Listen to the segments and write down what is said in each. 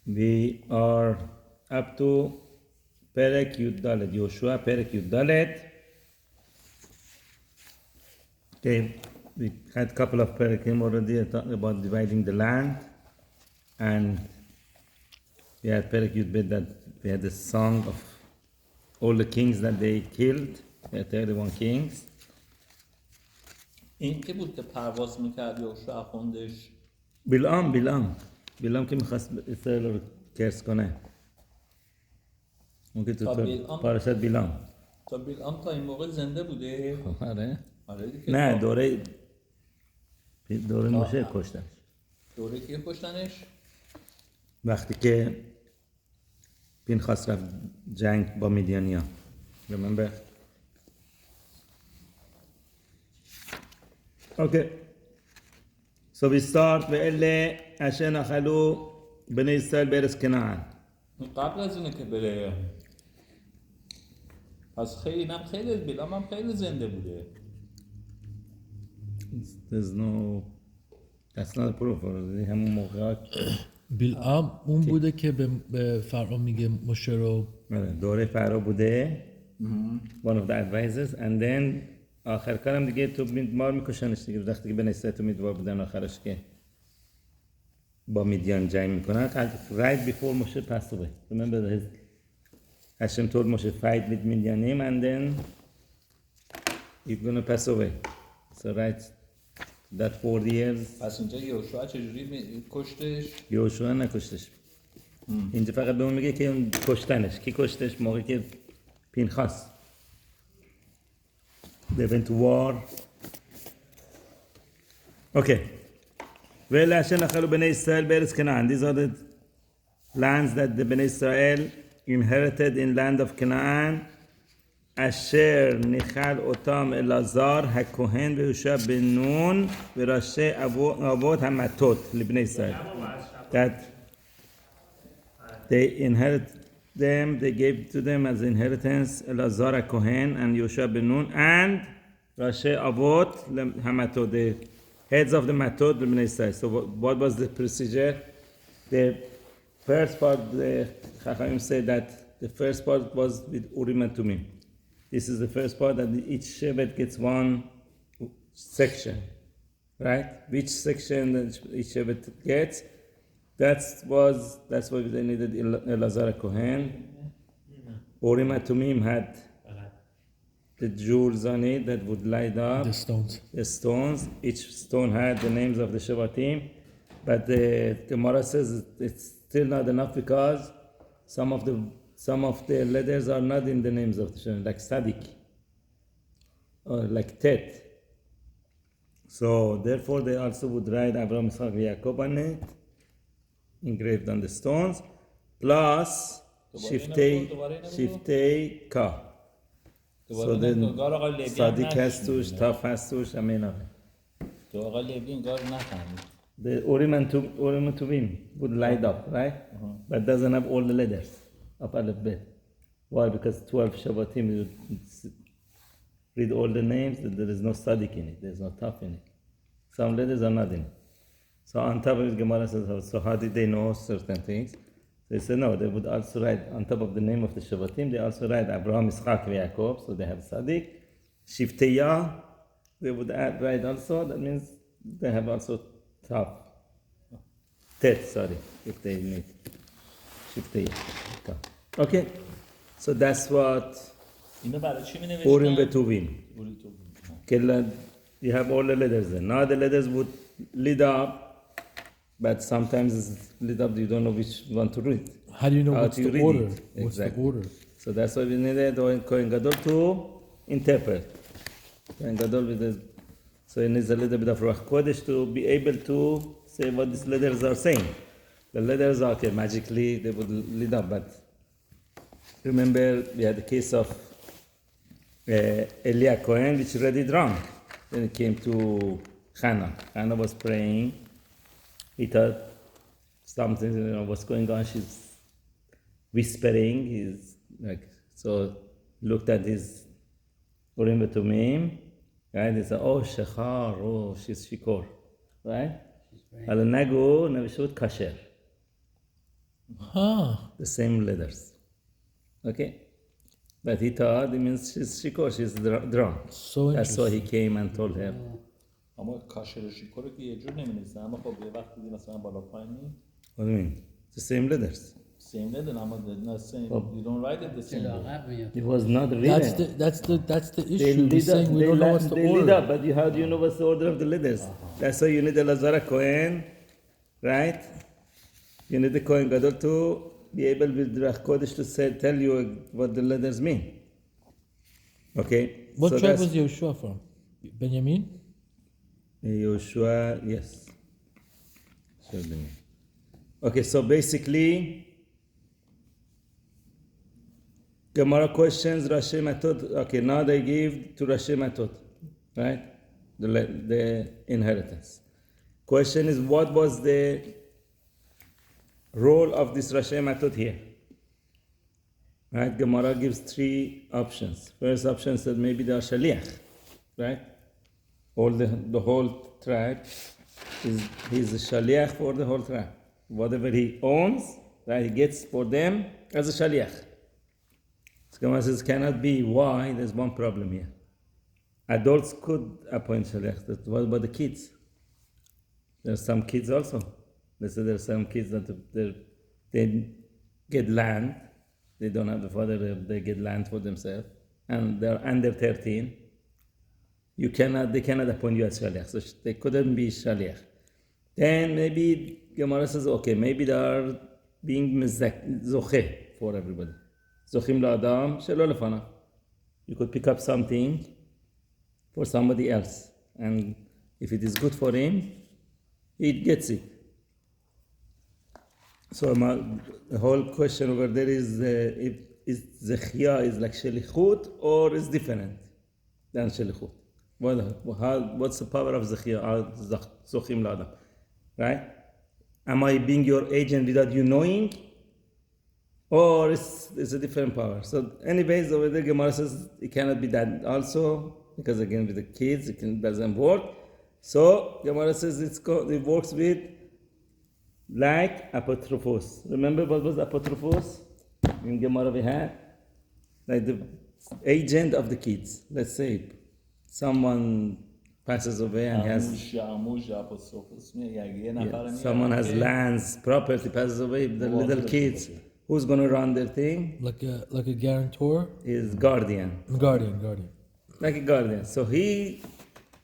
We are up to Perek Yud Dalet, Yehoshuah, Perek Yud Dalet. Okay, we had a couple of Perekim already talking about dividing the land, and we had Perek Yud Bet that we had the song of all the kings that they killed. We had 31 kings. این که بود که پرواز میکرد یهوشع خوندش بلعام که میخواست اسرائیل رو کرس کنه. اون که تو پارشت بلعام. تا بلعام تا این موقع زنده بوده؟ آره. دیگه. نه دوره موشه کشتنش. دوره که کشتنش؟ وقتی که پینخاس رفت جنگ با میدیانیا. Remember? Okay. So we start ואלה אשר נחלו בני ישראל בארץ כנען. قبل از اینه که بره پس خیلی بلعام هم خیلی زنده بوده. There's no that's not a proof. همون موقع بلعام اون بوده که به فرعون میگه موشه رو دوره فرعون بوده. One of the advisors and then آخر کارم دیگه تو مار میکشنش دیگه وقتی که بنی اسرائیل تو میدوار بودن آخرش که با میدیان جنگ میکنن. Right before Moshe passed away. Remember Hashem told Moshe fight with Midianim and then you're going to pass away. So right that 4 years. پس اینجا یهوشع چجوری کشتش؟ یهوشع نکشتش. اینجا فقط به اون میگه که اون کشتنش. کی کشتش؟ موقعی که پینخاس they went to war. Okay. ואלה אשר נחלו בני ישראל בארץ כנען. These are the lands that the בני ישראל inherited in land of Canaan. אשר ניחל אותם אלעזר הכהן ויהושע בן נון וראשי אבות המטות לבני ישראל. That they inherit them, they gave to them as inheritance Elazar HaKohen and Yehoshua ben Nun and Rashi Avot Hamatot, the heads of the Matot of Bnei Israel. So what was the procedure? The first part, the Chachamim said that the first part was with Urim and Tumim. This is the first part that each Shevet gets one section, right? Which section each Shevet gets, that's why they needed Elazar Kohen. Urim and Tumim had the jewels on it that would light up. The stones. Each stone had the names of the Shevatim. But the Gemara says it's still not enough because some of the letters are not in the names of the Shevatim, like Sadik or like Tet. So therefore they also would write Abraham, Yitzchak, Yaakov on it, engraved on the stones, plus Shiftei Ka. So then Sadik has to, Taf has to, Amen. The Urim and Tumim would light up, right? But doesn't have all the letters of Aleph Bet. Why? Because 12 Shabbatim, you read all the names, there is no Sadik in it, there is no Taf in it. Some letters are not in it. So on top of it, Gemara says, so how did they know certain things? They said, no, they would also write, on top of the name of the Shevatim, they also write Abraham, Yitzchak, Yaakov, so they have Sadiq. Shifteyah, they would write also, that means they have also Tet, if they need. Shifteyah. Okay, so that's what Urim Vetuvim. You have all the letters there. Now the letters would lead up, but sometimes it's lit up, you don't know which one to read. How do you know what's the order? What's Exactly. the order? So that's why we needed Kohen Gadol to interpret. Kohen Gadol so he needs a little bit of Ruach Kodesh to be able to say what these letters are saying. The letters are okay, magically they would lead up, but remember we had the case of Elia Cohen, which read it wrong. Then it came to Hannah. Hannah was praying. He thought something was going on. She's whispering. He's like, so looked at his Urim V'Tumim, right? He said, oh, Shechar, oh, she's Shikor, right? Al Nagu, Navishut Kasher. The same letters. Okay? But he thought it means she's shikor, she's drunk. So That's why he interesting. came and told her. اما کاشر شیکوره که یه جور نمی‌نویسه اما خب یه وقتی مثلا بالا پایین نیست. What do you mean? It's the same letters. Same letter اما not same. You don't write it the same way. It was not written. That's the They issue. We're lead up, saying we they, don't know la- what's the they lead order. up, but how do you know what's the order of the letters? That's why you need the Lazara Kohen, right? You need the Kohen Gadol to be able with Ruach Kodesh to tell you what the letters mean. Okay? What so tribe that's- was Yehoshuah from? Benjamin? Yehoshuah, yes. Sure, Benjamin. Okay, so basically, Gemara questions Rashi Matod. Okay, now they give to Rashi Matod, right? The inheritance. Question is, what was the role of this Rashi Matod here? Right? Gemara gives three options. First option said maybe they are Shaliach, right? All the whole tribe he's a Shaliach for the whole tribe. Whatever he owns, right, he gets for them as a Shaliach. So Gemara says cannot be. Why? There's one problem here. Adults could appoint Shaliach. What about the kids? There's some kids also. They say there's some kids that they get land. They don't have the father. They get land for themselves, and they're under 13. They cannot appoint you as Shaliach. So they couldn't be Shaliach. Then maybe Gemara says, okay, maybe they are being zoche for everybody. Zochim la'adam shelo lefana. You could pick up something for somebody else, and if it is good for him, he gets it. So the whole question over there is if zechia is like shelichut or is different than shelichut. What's the power of zechia? Zochim la'adam, right? Am I being your agent without you knowing? Or it's a different power. So anyways, over there, Gemara says it cannot be that also, because again, with the kids, it doesn't work. So Gemara says it works with like apotrophos. Remember what was apotrophos? In Gemara we had? Like the agent of the kids. Let's say someone passes away and he has... someone has lands, property, passes away, the little kids... Who's going to run their thing? Like a guarantor? Is guardian. Guardian. Like a guardian. So this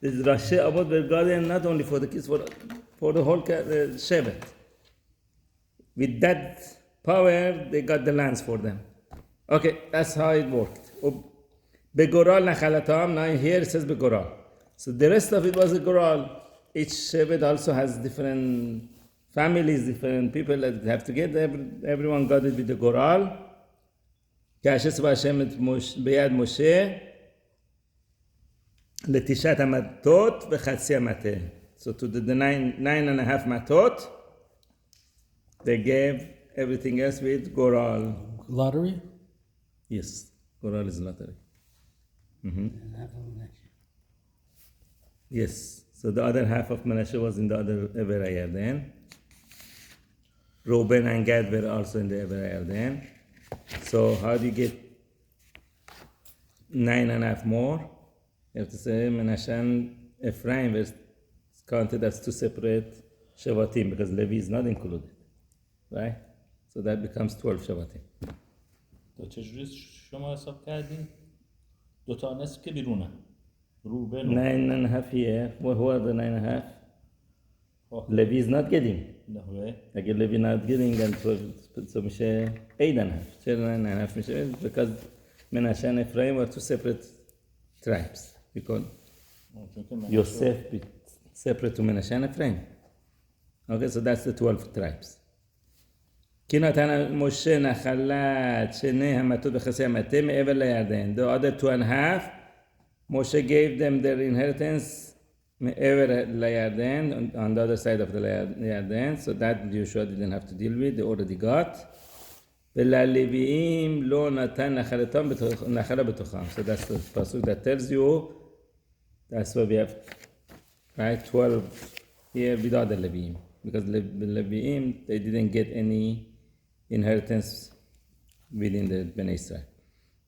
Rashi about the guardian not only for the kids, for the whole Shevet. With that power, they got the lands for them. Okay, that's how it worked. Begoral nachalatam. Now here it says begoral. So the rest of it was a goral. Each Shevet also has different families, different people that have to get. Everyone got it with the goral. Kashes v'Hashem b'yad Moshe letishat hamatot v'chatzi hamateh. So to the 9.5 matot, they gave everything else with goral. Lottery? Yes, goral is lottery. Yes. So the other half of Menashe was in the other Ever Yarden. Reuben and Gad were also in the Ever Yarden. So how do you get 9.5 more? You have to say Menashe and Ephraim were counted as two separate Shavatim because Levi is not included, right? So that becomes 12 Shavatim. تو چجوری شما حساب کردین؟ دو تا نصف که بیرونه. روبن 9.5 here. Who are the 9.5? Levi is not getting. نه اگه Levi not getting and so میشه 8.5. چرا 9.5 میشه؟ Because Menashe and Ephraim were two separate tribes. Because Yosef separate to Menashe and Ephraim. Okay, so that's the 12 tribes. כי נתן משה נחלת שני המתות וחצי המטה מעבר לירדן. The other 2.5, Moshe gave them their inheritance מעבר לירדן, on the other side of the Yarden, so that Yehoshuah didn't have to deal with, they already got. וללוויים לא נתן נחלתם נחלה בתוכם. So that's the pasuk that tells you, that's why we have, right, 12 here without the Leviim. Because the Leviim, they didn't get any inheritance within the Bnei Israel.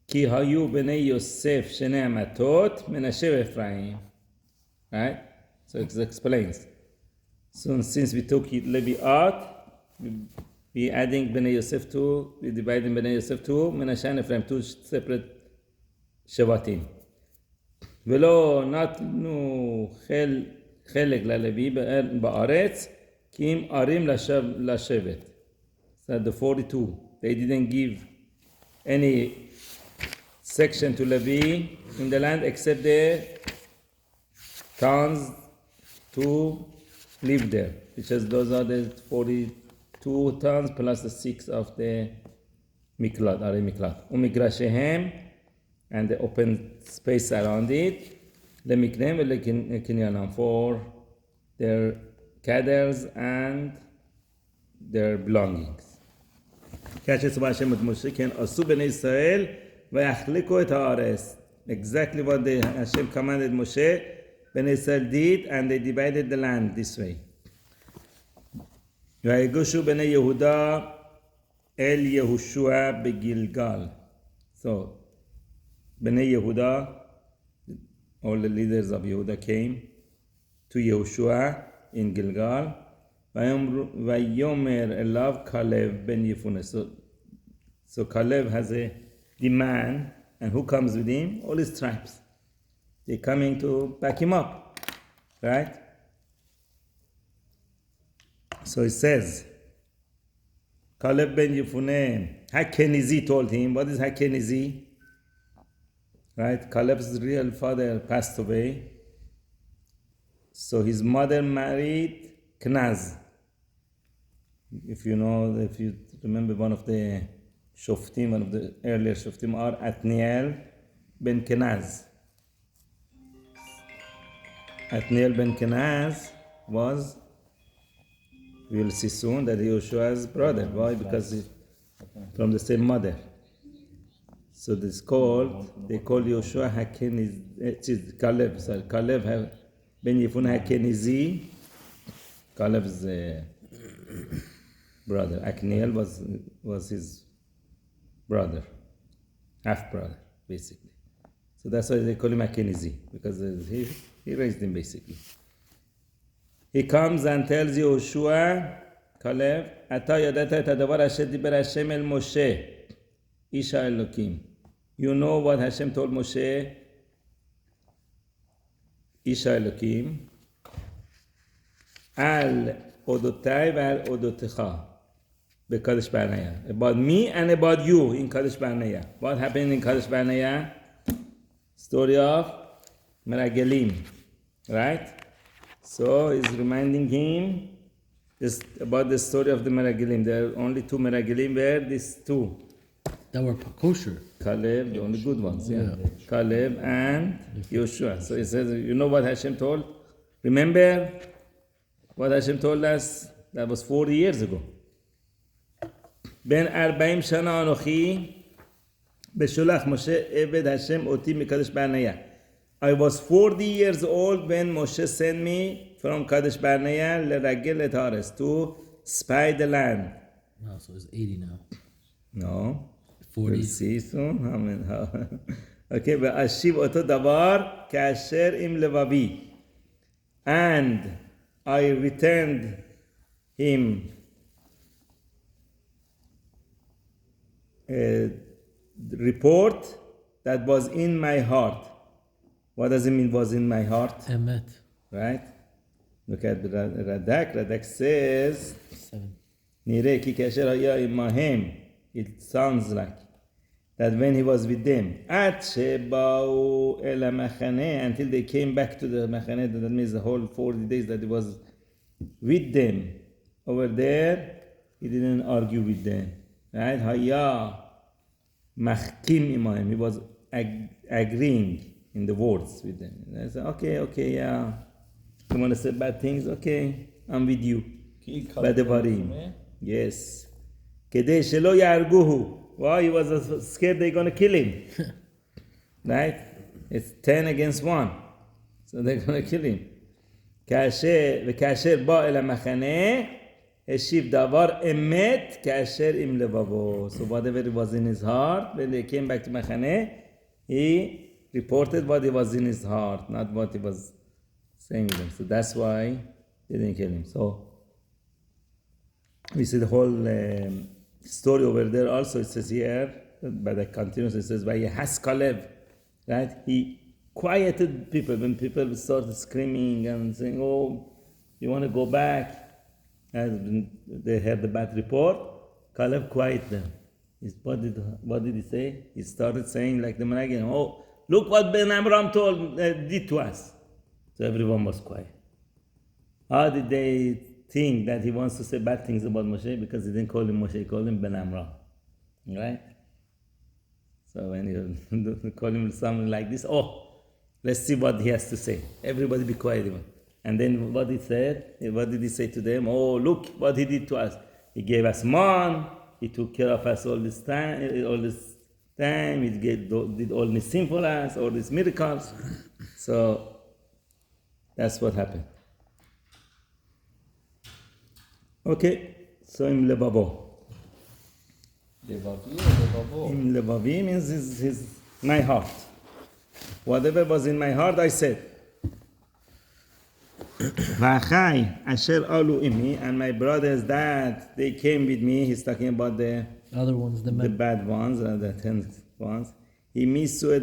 Ki hayu bnei Yosef shnei matot Menashe Ephraim. Right? So it explains. So since we took Levi out, we adding Bnei Yosef to, we dividing Bnei Yosef to Menashe and Ephraim, two separate Shevatim. ולא נתנו חלק ללוי בארץ, כי הם ערים לשבט. So the 42, they didn't give any section to Levi in the land except the towns to live there, which is those are the 42 towns plus the 6 of the Miklat, Ari Miklat. Umigrashehem, and the open space around it, למקניהם ולקניינם, for their cattle and their belongings. כאשר צבא השם את משה, כן, עשו בני ישראל ויחלקו את הארץ. Exactly what Hashem commanded Moshe, Bnei Israel did, and they divided the land this way. ויגושו בני יהודה אל יהושע בגילגל. So, Bnei Yehuda, all the leaders of Yehuda came to Yehoshuah in Gilgal. Vayomer elav Kalev ben Yefune. So Kalev has a demand, and who comes with him? All his tribes. They're coming to back him up, right? So it says, Kalev ben Yefune, Hakenizi told him. What is Hakenizi? Right? Caleb's real father passed away. So his mother married Kenaz. If you remember one of the Shoftim, one of the earlier Shoftim are Atniel ben Kenaz. Atniel ben Kenaz was, we will see soon, that Yehoshua's brother. Why? Because he's from the same mother. So they call Yehoshuah Caleb. So Caleb ben Yefune Hakenizi, Caleb's brother. Akniel was his brother, half brother, basically. So that's why they call him Hakenizi, because he raised him basically. He comes and tells Yehoshuah, Caleb, Ata yadata et hadavar asher diber Hashem el Moshe, Isha Elokim. You know what Hashem told Moshe, Isha Elokim, Al odotai ve'al odotecha, beKadesh Barnea. About me and about you in Kadesh Barnea. What happened in Kadesh Barnea? Story of Meragelim, right? So he's reminding him about the story of the Meragelim. There are only two Meragelim. Where these two? That were kosher. Caleb, the only good ones, yeah. Caleb and Yehoshuah. So he says, you know what Hashem told? Remember what Hashem told us? That was 40 years ago. Ben 40 shana anochi b'shulach Moshe eved Hashem oti mikadesh Barnea. I was 40 years old when Moshe sent me from Kadesh Barnea l'ragel et haaretz, to spy the land. Wow, so it's 80 now. No. 40. We'll see soon. Okay, ואשיב אותו דבר כאשר עם לבבי. And I returned him a report that was in my heart. What does it mean, was in my heart? Emet. Right? Look at Radak. Radak says, 7. נראה כי כאשר היה עמהם, it sounds like that when he was with them, עד שבאו אל המחנה, until they came back to the מחנה, that means the whole 40 days that he was with them over there, he didn't argue with them. Right? היה מחכים עמהם, he was agreeing in the words with them. And I said, okay, yeah, you want to say bad things? Okay, I'm with you. בדברים. Yes. כדי שלא יהרגוהו. Well, he was scared they're going to kill him. Right? It's 10 against 1. So they're going to kill him. וכאשר בא אל המחנה, השיב דבר אמת כאשר עם לבבו. So whatever was in his heart, when they came back to מחנה, he reported what was in his heart, not what he was saying to them. So that's why they didn't kill him. So we see the whole story over there also. It says here, but it continues, it says, by Haskalev, right? He quieted people when people started screaming and saying, oh, you want to go back? And they heard the bad report. Caleb quieted them. What did he say? He started saying like the Menagin, oh, look what Ben Amram did to us. So everyone was quiet. How did they think that he wants to say bad things about Moshe? Because he didn't call him Moshe, he called him Ben Amram. Right? So when you call him something like this, oh, let's see what he has to say. Everybody be quiet even. And then what he said, what did he say to them? Oh, look what he did to us. He gave us man, he took care of us all this time, he did all this sin for us, all these miracles. So that's what happened. Okay, so im lebavo. לבבי או לבבו? Im levavi means his my heart. Whatever was in my heart, I said. V'achai asher alu imi, and my brothers that they came with me. He's talking about the Other ones, the bad ones, the 10 ones. Imisu et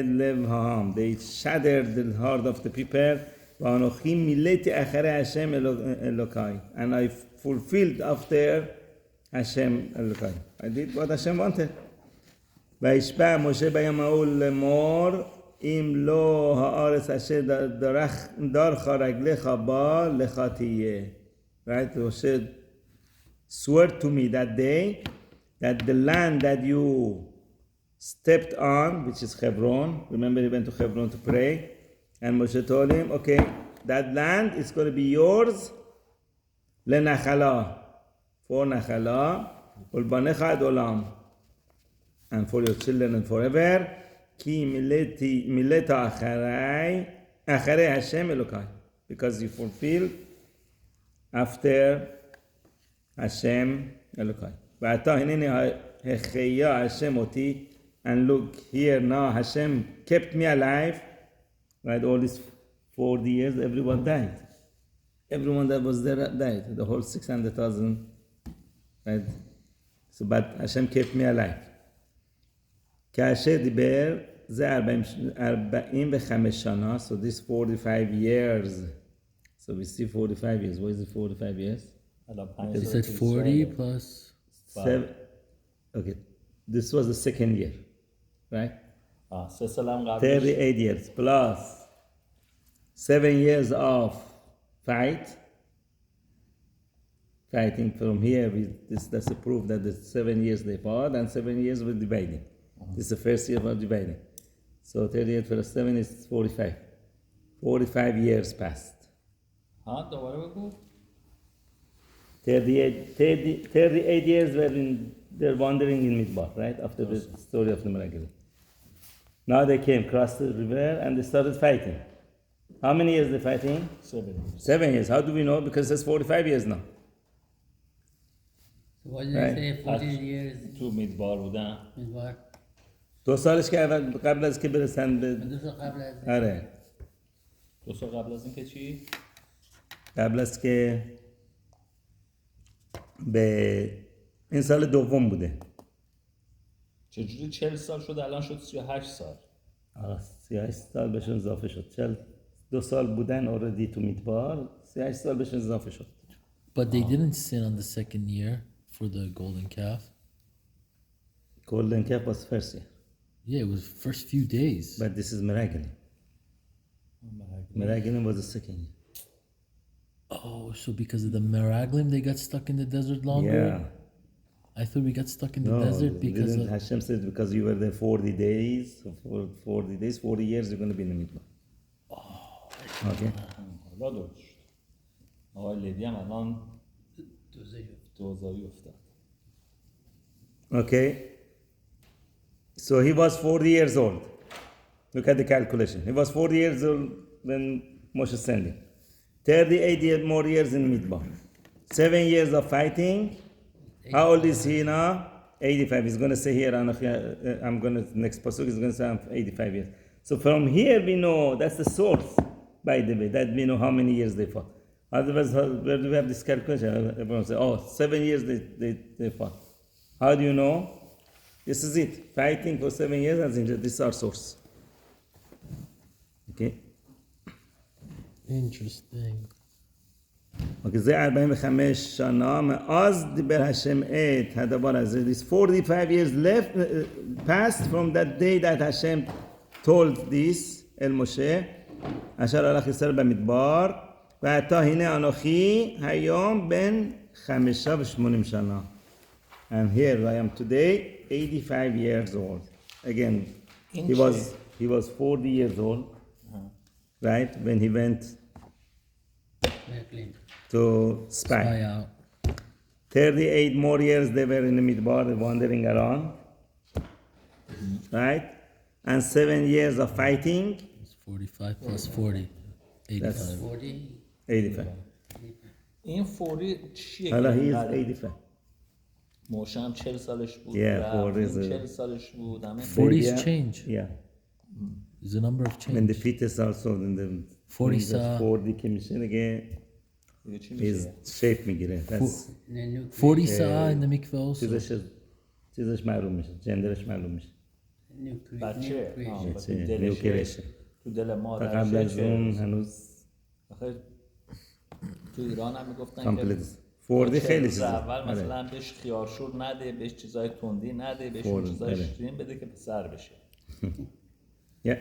lev ha'am. They shattered the heart of the people. V'anochi mileti acharei Hashem Elokai, and I fulfilled after Hashem Elokai. I did what Hashem wanted. וישבע משה ביום ההוא לאמור אם לא הארץ אשר דרכה רגליך בה לך תהיה. Right? Moshe swore to me that day that the land that you stepped on, which is Hebron, remember he went to Hebron to pray, and Moshe told him, okay, that land is going to be yours lenachala, for nachala, ulbanecha ad olam, and for your children and forever. Ki mileta acharei Hashem Elokai, because you fulfilled after Hashem Elokai. V'ata hineni hecheya Hashem oti, and look here now Hashem kept me alive. Right, all these 40 years, everyone died. Everyone that was there died. The whole 600,000. Right. So, but Hashem kept me alive. כאשר דיבר, זה 45 שנה, so this 45 years. So we see 45 years. What is it, 45 years? He said 40 plus 7. Okay, this was the second year, right? 38 years plus 7 years of fighting from here. That's a proof that the 7 years they fought and 7 years were dividing. This is the first year of dividing. So 38 plus 7 is 45. 45 years passed. 38 years they're wandering in Midbar, right? After the story of the Meraglim. Now they came across the river and they started fighting. How many years they fighting? 7 years. 7 years. How do we know? Because it's 45 years now. So what did they say? 14 years تو میدبار بودن. midbar. 2 سالش که قبل از که برسن به 2 سال قبل از آره 2 سال قبل از اینکه چی؟ قبل از که به این سال دوم بوده. چجوری 40 سال شد الان شد 38 سال؟ 38 سال بهشون اضافه شد. 2 سال بودن اوردی تو میدبار، 38 سال بهشون اضافه شد. But they didn't sin on the second year for the golden calf. Golden calf was first year. Yeah, it was first few days. But this is Meraglim. Meraglim was the second year. Oh, so because of the Meraglim, they got stuck in the desert longer? Yeah. I thought we got stuck in the desert because of... Hashem said because you were there 40 days, so for 40 years you're going to be in the midbar. Oh, okay. حالا درست شد. آقای لیدی هم الان دوزاری افتاد. Okay. So he was 40 years old. Look at the calculation. He was 40 years old when Moshe sent him. 38 more years in Midbar. 7 years of fighting. How old is he now? 85. He's going to say here, I'm going to, next pasuk is going to say I'm 85 years. So from here we know, that's the source, by the way, that we know how many years they fought. Otherwise, where do we have this calculation? Everyone say, 7 years they fought. How do you know? This is it. Fighting for 7 years, and this is our source. Okay? Interesting. אוקיי, זה 45 שנה, מאז דיבר השם את הדבר הזה. This 45 years left, passed from that day that Hashem told this אל משה, אשר הלך ישראל במדבר, ועתה הנה אנוכי היום בן 85 שנה. And here I am today, 85 years old. Again, he was 40 years old, right, when he went to spy. Spy out. 38 more years they were in the midbar wandering around, right? And 7 years of fighting. It's 45 plus 40. 85. That's 40. 85. این فوری چیه؟ Hala, he is اینقدر؟ 85. موشه هم 40 سالش بود. Yeah, ربی فوری is 40 سالش بود. همه 40's Yeah. change. Yeah. Is the number of And the change. fetus also in the 40 in the sa- 40 که میشه دیگه دیگه چی is میشه؟ shape میگیره. That's 40 sa'a in the mikveh also. چیزش معلوم میشه. جندرش معلوم میشه. بچه بچه، تو نیوکلیشه. تو دل تا مادرشه قبل از اون هنوز آخه تو ایران هم میگفتن کامپلیت که 40 خیلی روز چیزه. اول مثلا بهش خیارشور نده، بهش چیزای تندی نده، بهش اون 40 چیزای بله. شیرین بده که پسر بشه. Yeah.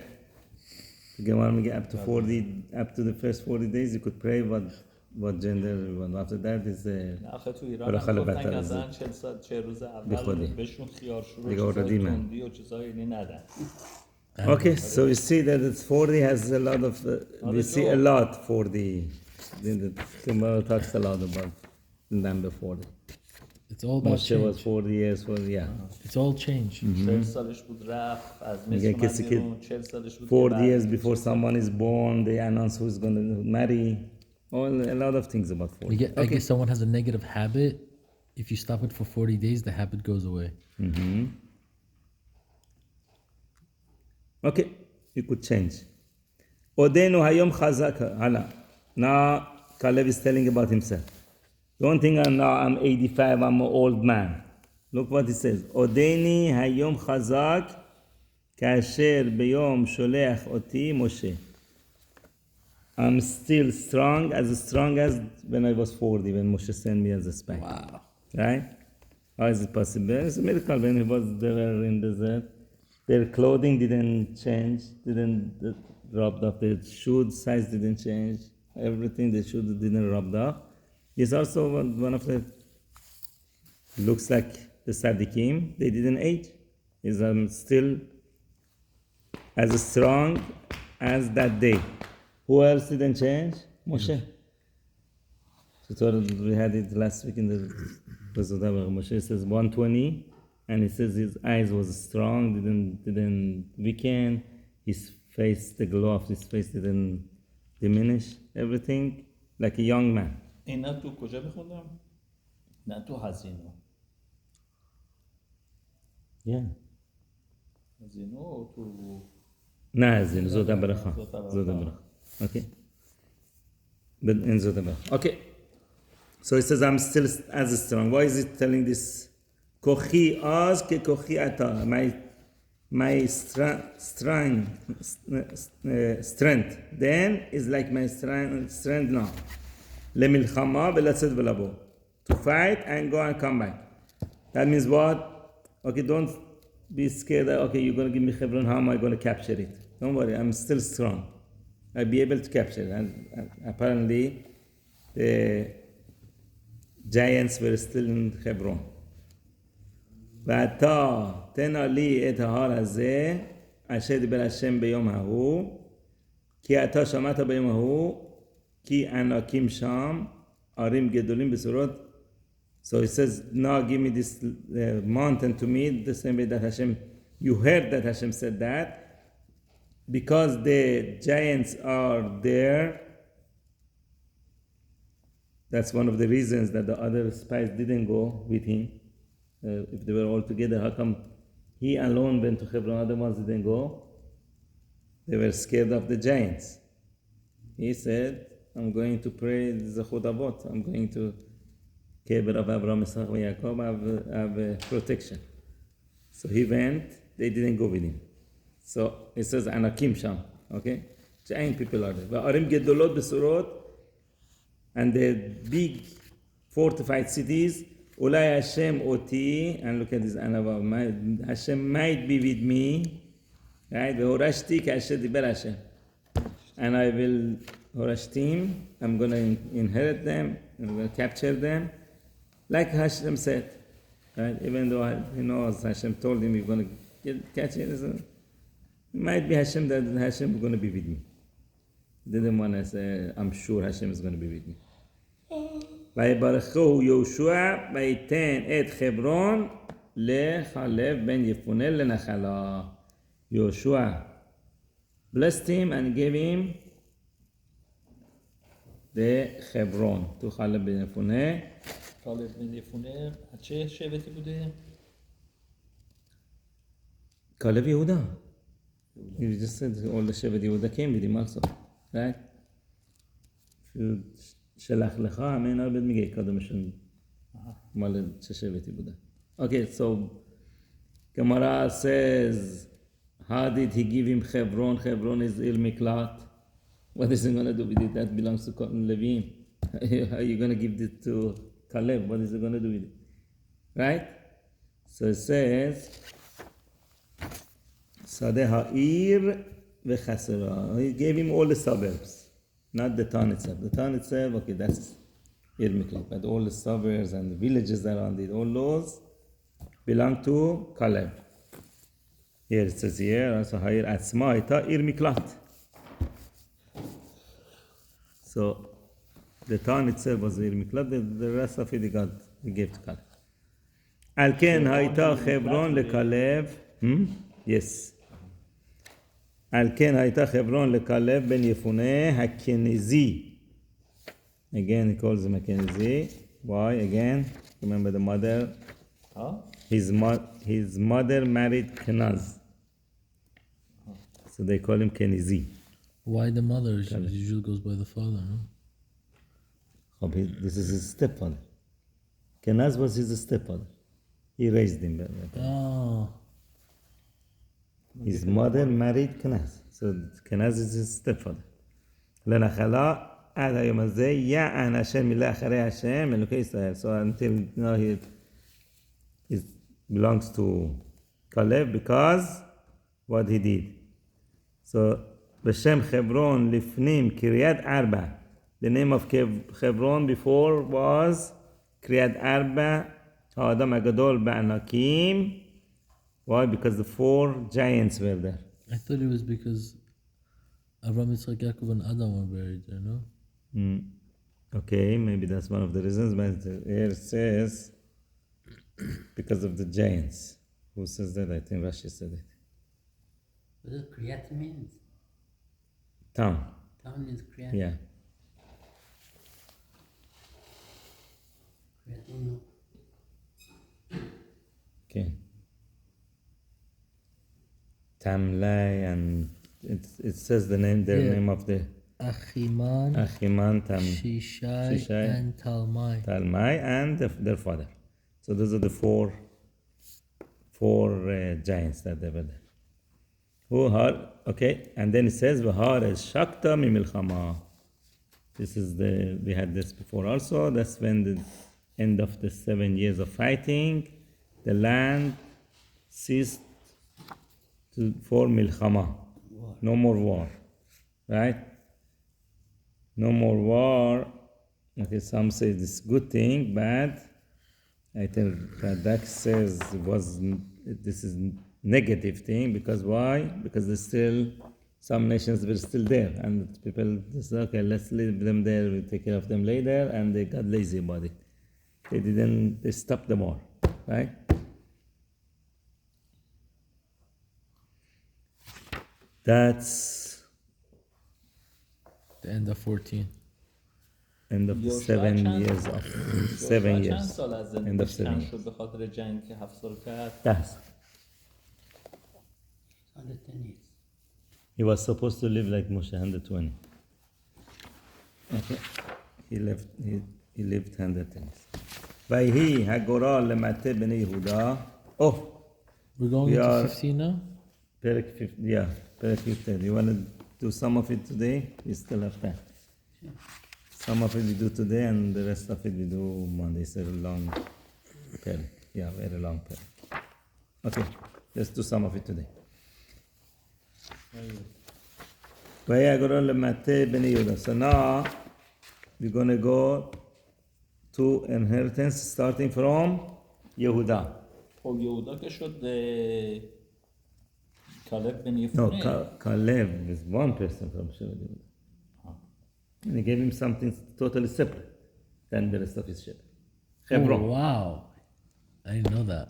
The Gemara میگه up to 40, up to the first 40 days you could pray what gender you want. After that is نه آخه تو ایران بالاخره هم گفتن بدتر که از مثلا 40 روز بی اول خودی. بهشون خیارشور و دیگه چیزای already man. تندی و چیزای اینی ندن. Okay, so you see that it's 40 has a lot of, we see a lot 40. The Gemara talks a lot about number 40. It's all about Moshe was change. 40 years, yeah. It's all change. 40 سالش بود رفت از میگه مصر کسی اومد که بیرون، 40 سالش بود 40 که years برگشت. before someone is born, they announce who's going to marry. A lot of things about 40. I guess someone has a negative habit. If you stop it for 40 days, the habit goes away. Okay, you could change. Odenu hayom chazak. Hala. Now Caleb is telling about himself. Don't think now I'm 85, I'm an old man. Look what he says. Odeni hayom chazak kasher beyom sholech oti Moshe. I'm still strong as when I was 40, when Moshe sent me as a spy. Wow. Right? How is it possible? It's a miracle when he was there in the desert. Their clothing didn't change, didn't rubbed off. Their shoe size didn't change. Everything, the shoe didn't rubbed off. He's also one of the, looks like the Sadiqim. They didn't age. He's still as strong as that day. Who else didn't change? Moshe. So we had it last week in the Moshe says 120, and he says his eyes was strong, didn't weaken, his face, the glow of his face didn't diminish, everything like a young man. اینا تو کجا بخوندم؟ نه تو هزینو. Yeah. هزینو تو نه از زودا برخا. Okay. But in Zoda Bercha. Okay. So he says, I'm still as strong. Why is he telling this? Kochi az ke kochi ata. My strength then is like my strength now. Lemilchama velatzet velabo. To fight and go and come back. That means what? Okay, don't be scared that, okay, you're going to give me Hebron, how am I going to capture it? Don't worry, I'm still strong. I'll be able to capture it. And apparently, the giants were still in Hebron. ואתה תנה לי את ההר הזה, אשר דיבר השם ביום ההוא, כי אתה שמעת ביום ההוא, כי ענקים שם, ערים גדולים בשורות. So he says, now give me this mountain to me, the same way that Hashem, you heard that Hashem said that, because the giants are there, That's one of the reasons that the other spies didn't go with him. If they were all together, how come he alone went to Hebron, other ones didn't go? They were scared of the giants. He said, I'm going to pray Zechut Avot. I'm going to Keber of Abraham, Isaac, and Yaakov, have protection. So he went, they didn't go with him. So it says, Anakim Sham, okay? Giant people are there. Va'arim Gedolot Besurot, and the big fortified cities, Ulai Hashem Oti, and look at this Anava, Hashem might be with me, right? Ve'orashti K'asher Diber Hashem. And I will, Horashtim, I'm going to inherit them, I'm going to capture them, like Hashem said. Right? Even though he knows Hashem told him you're going to catch it, it might be Hashem that Hashem is going to be with me. Didn't want to say, I'm sure Hashem is going to be with me. ויברכהו יהושע ויתן את חברון לחלב בן יפונה לנחלה. Yehoshuah blessed him and gave him the Hebron to Caleb ben Yefuneh. کالب بن یفونه چه شبتی بوده؟ Caleb Yehuda. You just said all the Shevet Yehuda came with him also, right? שלח לך, המין הרבה מגיע קודמשון. מלא ששבט יהודה. Okay, so Gemara says, how did he give him Hebron? Hebron is Il Miklat. What is he going to do with it? That belongs to Levim. How are you going to give it to Caleb? What is he going to do with it? Right? So it says, Sadeh Ha'ir v'chasera. He gave him all the suburbs, not the town itself. The town itself, okay, that's Ir Miklat. But all the suburbs and the villages around it, all those belong to Caleb. Here it says here, also Ha'ir Atzma Ita Ir Miklat. So the town itself was Ir Miklat, the rest of it he gave to Caleb. Al Ken Ha'ita Hebron leKalev. Yes. Al Ken Ha'ita Hebron leKalev ben Yefuneh HaKenizi. Again, he calls him a Kenizi. Why? Again, remember the mother. His mother married Kenaz. So they call him Kenizi. Why the mother? She usually goes by the father, no? This is his stepfather. Kenaz was his stepfather. He raised him. Oh. His mother married Kenaz. So Kenaz is his stepfather. לנחלה עד היום הזה יען השם מילא אחרי השם אלוקי ישראל. So until now it belongs to Caleb because what he did. So בשם חברון לפנים קריית ארבע. The name of Hebron before was קריית ארבע. האדם הגדול בענקים. Why? Because the 4 giants were there. I thought it was because Abraham, Yitzchak, Yaakov, and Adam were buried there, no? Okay, maybe that's one of the reasons, but here it says because of the giants. Who says that? I think Rashi said it. What does Kriyat mean? Town. Town means Kriyat. Yeah. Kriyat. Okay. Tamlai, and it says the name of the Achiman, Shishai, and Talmai, and their father. So those are the four giants that they were there. Okay, and then it says V'har es shakta mimilchama. This is we had this before also. That's when the end of the 7 years of fighting, the land ceased for milchama. No more war. Right? No more war. Okay, some say this is good thing, bad. I think Radak says this is negative thing, because why? Because there's still some nations were still there, and people just okay, let's leave them there, we'll take care of them later, and they got lazy about it. They stopped the war, right? That's the end of 14. end of یهوشوا 7 چند- years of یهوشوا 7 چند years. سال از End زندگی of 7 کم years. شد به خاطر جنگ که 7 سال کرد؟ Yes. Under 10 years. He was supposed to live like Moshe, 120. Okay. He lived 110 years. ויהי הגורל למטה בני יהודה. Oh, We're going We into are- 15 now? פרק 15, yeah, פרק 15. You want to do some of it today? You still have time. Some of it we do today and the rest of it we do Monday. It's a long peri. Yeah, very long peri. Okay, let's do some of it today. ויהי הגורל למטה בני יהודה. So now we're going to go to inheritance starting from יהודה. خب یهودا که شد کالب بن No, یفونه. Caleb is one person from Shevet Yehuda. And he gave him something totally separate than the rest of his Shevet. Oh, Hebron. wow. I didn't know that.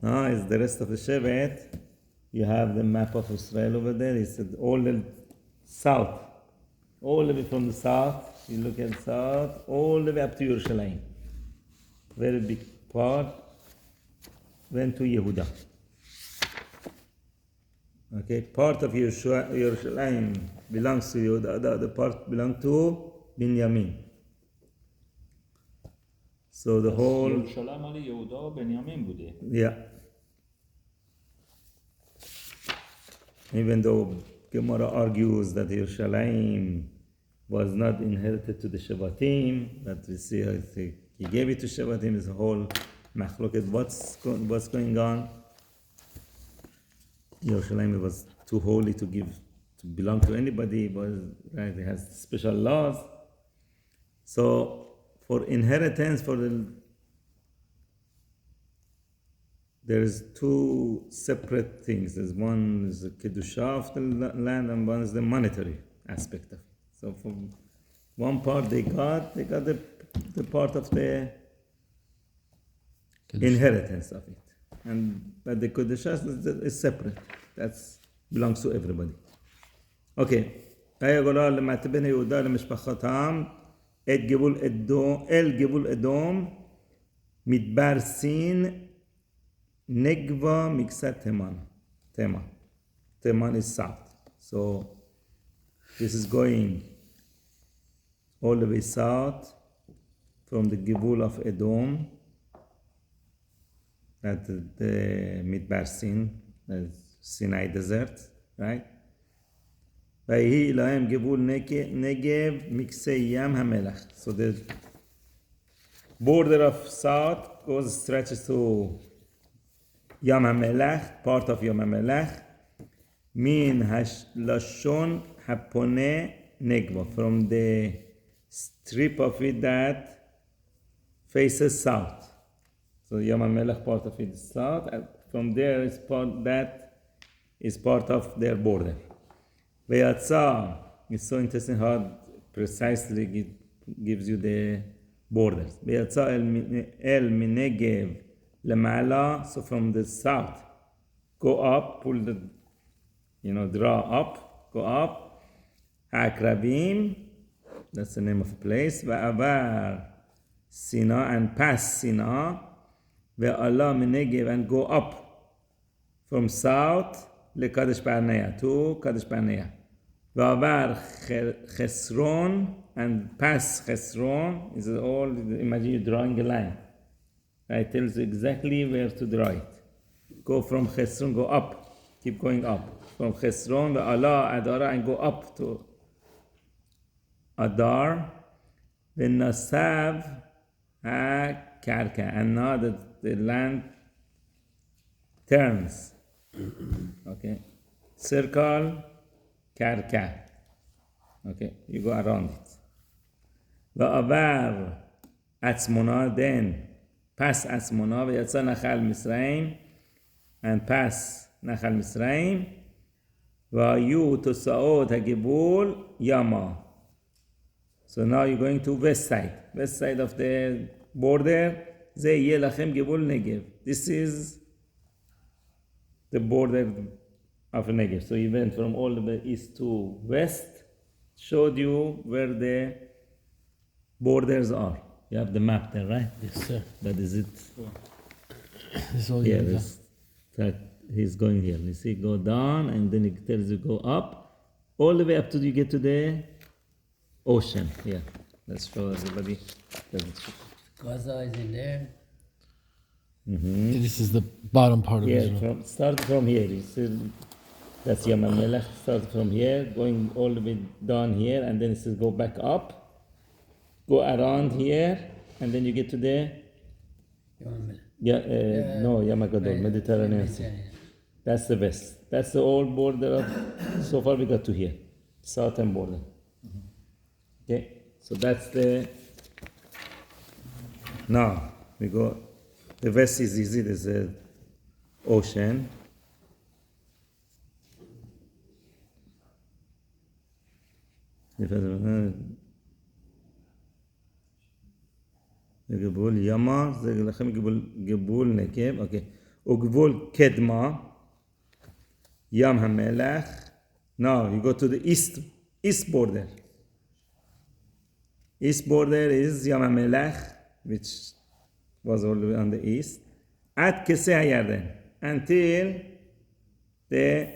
Now is the rest of the Shevet. You have the map of Israel over there. It's all the south. All the way from the south. You look at south, all the way up to Yerushalayim. Very big part went to Yehuda. Okay, part of Yerushalayim belongs to Yehuda, the other part belongs to Binyamin. So the whole, یروشالیم مال یهودا و بنیامین بوده. yeah. Even though Gemara argues that Yerushalayim was not inherited to the Shevatim, but we see how he gave it to Shevatim. Is a whole machloket. What's going on? Yerushalayim was too holy to belong to anybody. Right? It has special laws. So for inheritance, there's two separate things. There's one is the kedusha of the land, and one is the monetary aspect of it. So from one part they got the part of the inheritance of it, but the kedusha is separate. That belongs to everybody. Okay. היה גורל למטה בני יהודה למשפחתם אל גבול אדום מדבר סין נגבה מקצת תימן. Teman is south. So this is going all the way south from the Givul of Edom, at the Midbar Sin, the Sinai desert, right? ויהי אלוהים גבול נגב מקצה ים המלח. So the border of south stretches to Yam HaMelech, part of Yam HaMelech, min לשון הפונה נגבה, from the strip of it that faces south. So Yam HaMelech, part of it is south, and from there is part of their border. ויצא, it's so interesting how precisely it gives you the borders. ויצא אל מנגב למעלה, so from the south, go up, pull the, draw up, go up. העקרבים, that's the name of a place. ועבר סיני, and pass סיני. ועלה מנגב, and go up from south לקדש ברניה, to קדש ברניה. ועבר חסרון, and pass חסרון, is all, imagine you drawing a line. It tells you exactly where to draw it. Go from חסרון, go up, keep going up. From חסרון ועלה אדרה, and go up to אדר. ונסב הקרקע, and now the land turns. Okay, circle, karka. Okay, you go around it. ועבר עצמונה, then pass עצמונה, ויצא נחל מצרים, and pass נחל מצרים, והיו תוצאות הגבול ימה. So now you're going to west side of the border. זה יהיה לכם גבול נגב. This is the border of Negev. So he went from all the way east to west, showed you where the borders are. You have the map there, right? Yes, sir. That is it. This is all Yeah, Yehuda. this, that he's going here. You see, go down, and then it tells you go up, all the way up to you get to the ocean. Yeah, let's show everybody. Gaza is in there. This is the bottom part of Yeah, Israel. start from here. You see, that's Yam HaMelech. Start from here, going all the way down here, and then it says go back up, go around here, and then you get to the Yam HaGadol, Mediterranean Sea. That's the west. That's the old border of. So far we got to here, southern border. Okay, so that's the. Now we go. The west is easy. There's a ocean. גבול ימה, זה לכם גבול נקב, אוקיי. וגבול קדמה, ים המלח. Now you go to the east border. East border is ים המלח, which was all the way on the east. עד כסה הירדן, until the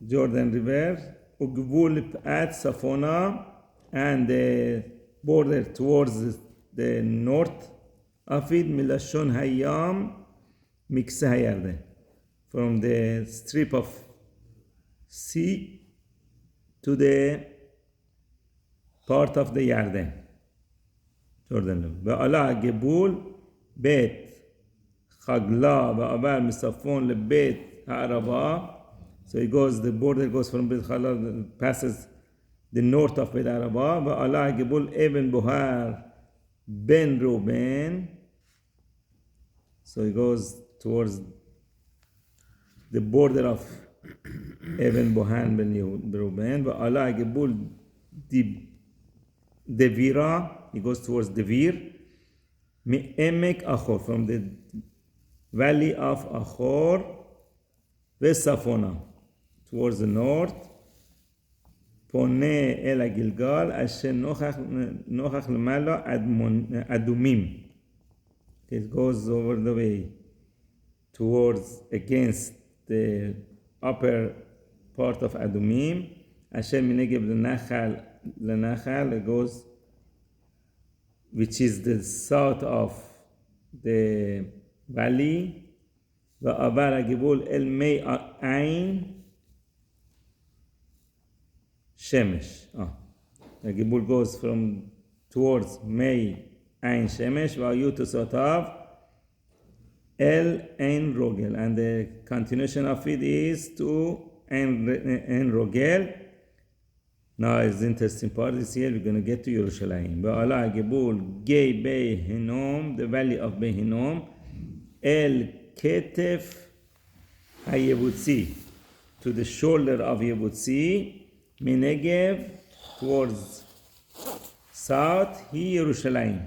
Jordan River. וגבול עד צפונה, and the border towards the north of it, מלשון הים, מקצה הירדן. From the strip of sea to the part of the Yarden, Jordan River. ועלה הגבול בית חגלה ועבר מצפון לבית הערבה. So it goes, the border goes from Beit Chala, passes the north of Beit Araba. ועלה הגבול אבן בוהר ben Reuben. So it goes towards the border of Even Bohan ben Reuben. ועלה הגבול דבירה. It goes towards דביר. מעמק אחור, from the valley of אחור וצפונה, towards the north. פונה אל הגלגל אשר נוכח למעלה אדומים. It goes over the way towards, against the upper part of אדומים. אשר מנגב לנחל, it goes, which is the south of the valley. ועבר הגבול אל מי עין שמש. הגבול goes from towards מי עין שמש, והיו תוצאותיו אל עין רוגל. And the continuation of it is to עין רוגל. Now it's the interesting part is here, we're going to get to ירושלים. ועלה הגבול גיא בי הינום, the valley of בי הינום, אל כתף היבוצי, to the shoulder of יבוצי, מנגב towards south, היא ירושלים.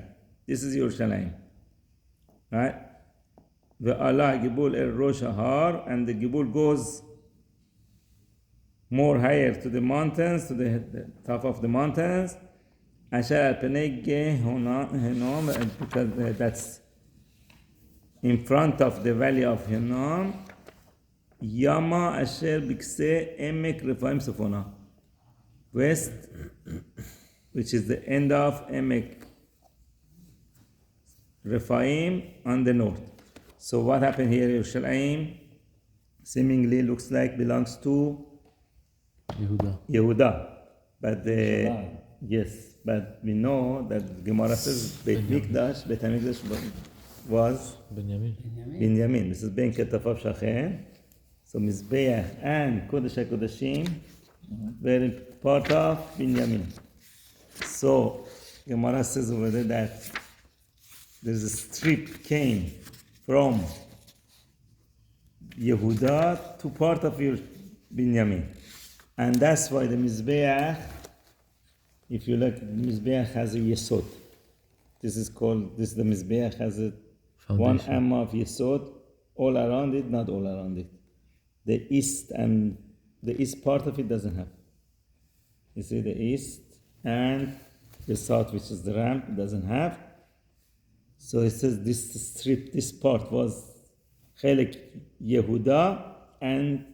This is ירושלים. Right? ועלה הגבול אל ראש ההר, and the גבול goes more higher to the mountains, to the top of the mountains. אשר על פני גהנום, because that's in front of the valley of Hinnom, Yama Asher Bikse Emek Rephaim Sofona. West, which is the end of Emek Rephaim on the north. So what happened here? Yerushalayim seemingly looks like belongs to Yehuda. But yes, but we know that Gemara says Beit HaMikdash was Binyamin. This is Ben Ketafav Shachem. So Mizbeach and Kodesh HaKodeshim were part of Binyamin. So Gemara says over there that there's a strip came from Yehuda to part of Binyamin. And that's why the Mizbeach, if you look, the Mizbeach has a Yesod. This is the Mizbeach has a one amma of Yesod, all around it, not all around it. The east part of it doesn't have. You see the east and the south, which is the ramp, it doesn't have. So it says this strip, this part was Chelek Yehuda, and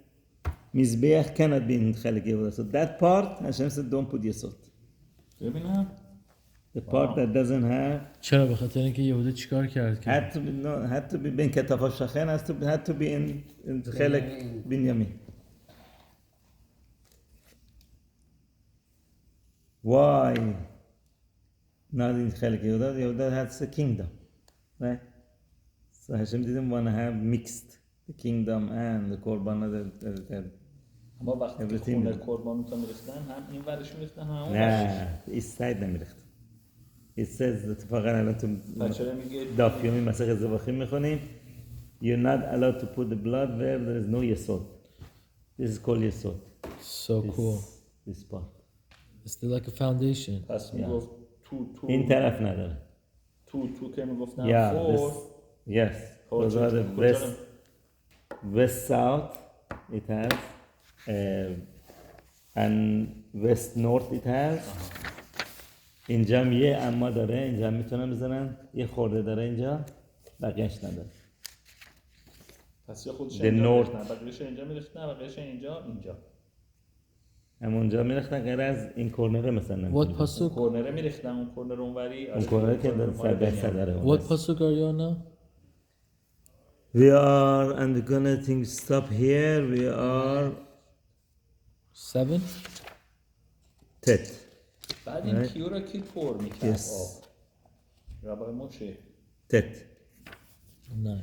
Mizbeach cannot be in Chelek Yehuda. So that part, Hashem said, don't put Yesod. ببینم The part that doesn't have چرا به خاطر اینکه یهودا چیکار کرد که had to be ben Ketafah Shachen, had to be in Chelek Binyamin. Why not in Chelek Yehuda? Yehuda has a kingdom, right? So Hashem didn't want to have mixed the kingdom and the korban. اما وقتی که Everything. خونه قربان تا میرسدن هم این ورش میرسدن هم اون ورش. نه east side نمیرخت. It says اتفاقا الان تو بچه میگه دافیومی مسخ زواخیم میخونیم you're not allowed to put the blood where there is no yesod. This is called yesod. so cool This part. it's like a foundation پس میگفت تو این طرف نداره. تو که میگفتن Yeah, فور yes. Those are the west south it has, and west north it has. اینجا هم یه اما داره، اینجا هم میتونن بزنن، یه خورده داره اینجا، بقیهش نداره. پس یا خودش The اینجا north. میرفتن بقیهش اینجا میرفتن بقیهش اینجا همونجا میرختن غیر از این کورنره مثلا. what pasuk کورنره میرفتن اون کورنر اونوری اون کورنره که در داره. what pasuk are you on now We are, and we're gonna think stop here, we are 7 tet. بعد این Right. کیو را کی پر میکرد Yes. آب ربای موشه tet. 9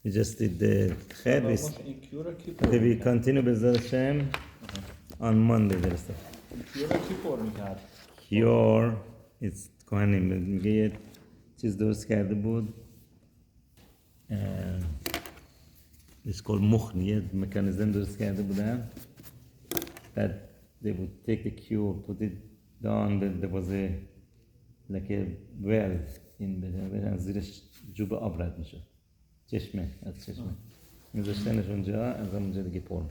We just did the head. ربای موشه این کیو را کی پر Okay, we میکرد continue B'ezrat Hashem on Monday. The rest of کیو را کی پر میکرد Cure, it's کوهنیم میگه یه چیز درست کرده بود. It's called مخنی، یه مکانیزم درست کرده بودن. That they would take the cure, put it down, then there was a like a well in the از زیرش جوب آب رد میشد. چشمه، از چشمه. میذاشتنش اونجا، از اونجا دیگه پر